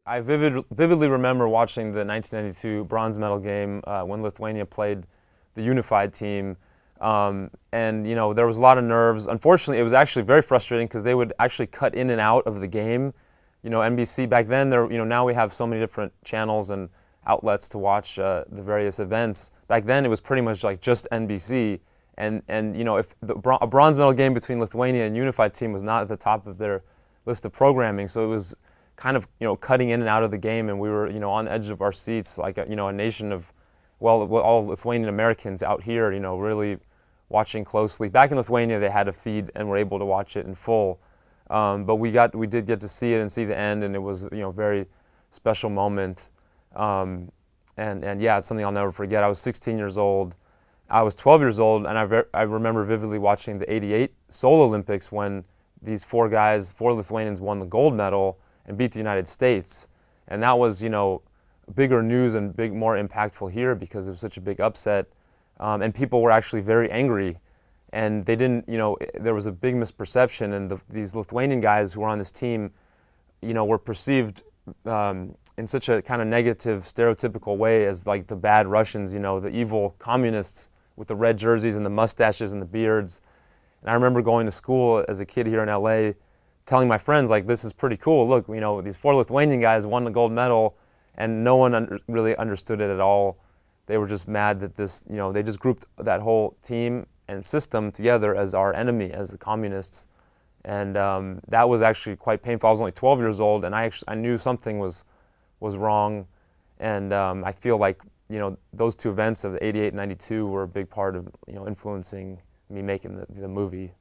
I vividly remember watching the 1992 bronze medal game when Lithuania played the unified team. And there was a lot of nerves. Unfortunately, it was actually very frustrating because they would actually cut in and out of the game. NBC back then, now we have so many different channels and outlets to watch the various events. Back then, it was pretty much like just NBC. And if a bronze medal game between Lithuania and unified team was not at the top of their list of programming, so it was kind of cutting in and out of the game, and we were on the edge of our seats, like a nation of all Lithuanian Americans out here, really watching closely. Back in Lithuania, they had a feed and were able to watch it in full, but we did get to see it and see the end, and it was a very special moment, and yeah, it's something I'll never forget. I was 16 years old. I was 12 years old, and I remember vividly watching the '88 Seoul Olympics when these four Lithuanians won the gold medal and beat the United States. And that was, bigger news and more impactful here because it was such a big upset. And people were actually very angry. And they didn't, there was a big misperception. And these Lithuanian guys who were on this team, were perceived in such a kind of negative, stereotypical way as like the bad Russians, the evil communists with the red jerseys and the mustaches and the beards. And I remember going to school as a kid here in LA, telling my friends, like, this is pretty cool. Look, these four Lithuanian guys won the gold medal, and no one really understood it at all. They were just mad that they just grouped that whole team and system together as our enemy, as the communists. And that was actually quite painful. I was only 12 years old, and I knew something was wrong. And I feel like, those two events of the '88 and '92 were a big part of, influencing me making the movie.